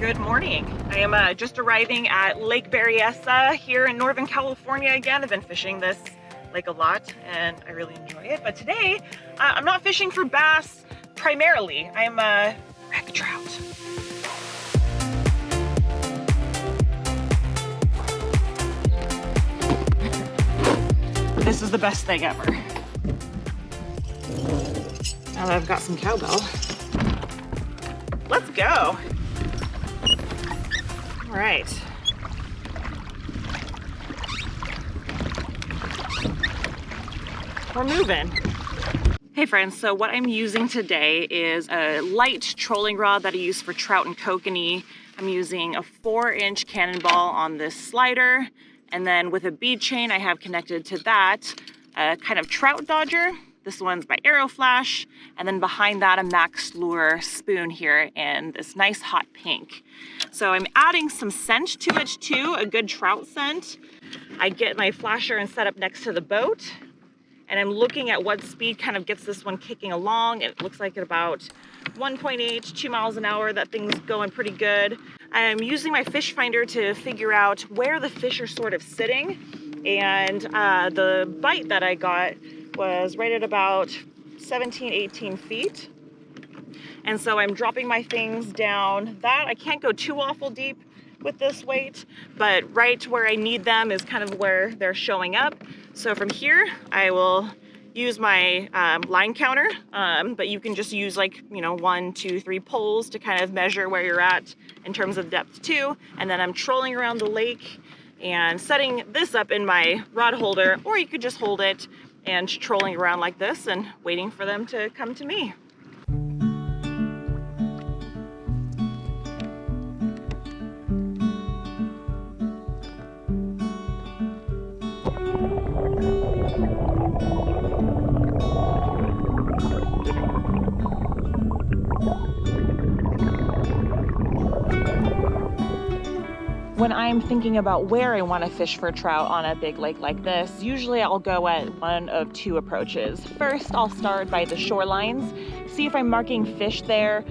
Good morning. I am just arriving at Lake Berryessa here in Northern California again. I've been fishing this lake a lot and I really enjoy it. But today, I'm not fishing for bass primarily. I'm wreck trout. This is the best thing ever. Now that I've got some cowbell, let's go. All right. We're moving. Hey friends, so what I'm using today is a light trolling rod that I use for trout and kokanee. I'm using a 4-inch cannonball on this slider, and then with a bead chain I have connected to that a kind of trout dodger. This one's by Arrow Flash, and then behind that a Max Lure spoon here in this nice hot pink. So I'm adding some scent to it too, a good trout scent. I get my flasher and set up next to the boat, and I'm looking at what speed kind of gets this one kicking along. It looks like at about 1.8 to 2 miles an hour, that thing's going pretty good. I'm using my fish finder to figure out where the fish are sort of sitting, and the bite that I got was right at about 17, 18 feet. And so I'm dropping my things down that. I can't go too awful deep with this weight, but right where I need them is kind of where they're showing up. So from here, I will use my line counter, but you can just use 1, 2, 3 pulls to kind of measure where you're at in terms of depth too. And then I'm trolling around the lake and setting this up in my rod holder, or you could just hold it and trolling around like this and waiting for them to come to me. When I'm thinking about where I want to fish for trout on a big lake like this, usually I'll go at one of two approaches. First, I'll start by the shorelines, see if I'm marking fish there,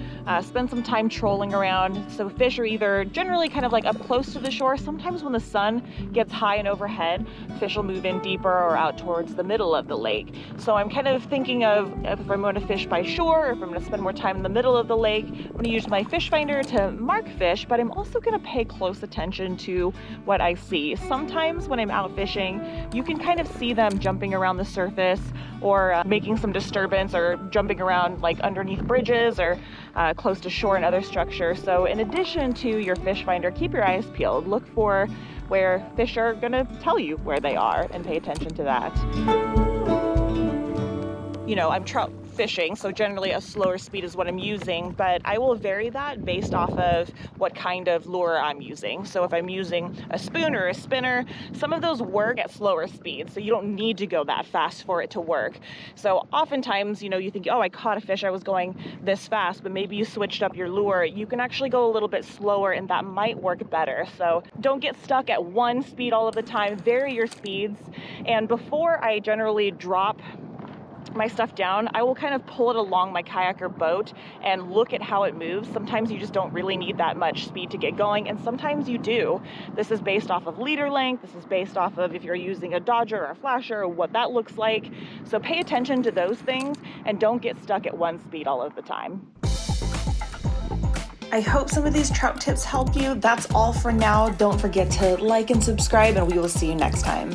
spend some time trolling around. So fish are either generally kind of like up close to the shore. Sometimes when the sun gets high and overhead, fish will move in deeper or out towards the middle of the lake. So I'm kind of thinking of if I'm going to fish by shore, or if I'm going to spend more time in the middle of the lake, I'm going to use my fish finder to mark fish, but I'm also going to pay close attention to what I see. Sometimes when I'm out fishing, you can kind of see them jumping around the surface or making some disturbance or jumping around like underneath bridges or close to shore and other structures. So in addition to your fish finder, keep your eyes peeled. Look for where fish are gonna tell you where they are and pay attention to that. You know, I'm trout fishing, so generally a slower speed is what I'm using, but I will vary that based off of what kind of lure I'm using. So if I'm using a spoon or a spinner, some of those work at slower speeds, so you don't need to go that fast for it to work. So oftentimes, you think, oh, I caught a fish, I was going this fast, but maybe you switched up your lure. You can actually go a little bit slower and that might work better. So don't get stuck at one speed all of the time, vary your speeds. And before I generally drop my stuff down, I will kind of pull it along my kayak or boat and look at how it moves. Sometimes you just don't really need that much speed to get going, and sometimes you do. This is based off of leader length. This is based off of if you're using a dodger or a flasher, what that looks like. So pay attention to those things and don't get stuck at one speed all of the time. I hope some of these trout tips help you. That's all for now. Don't forget to like and subscribe, and we will see you next time.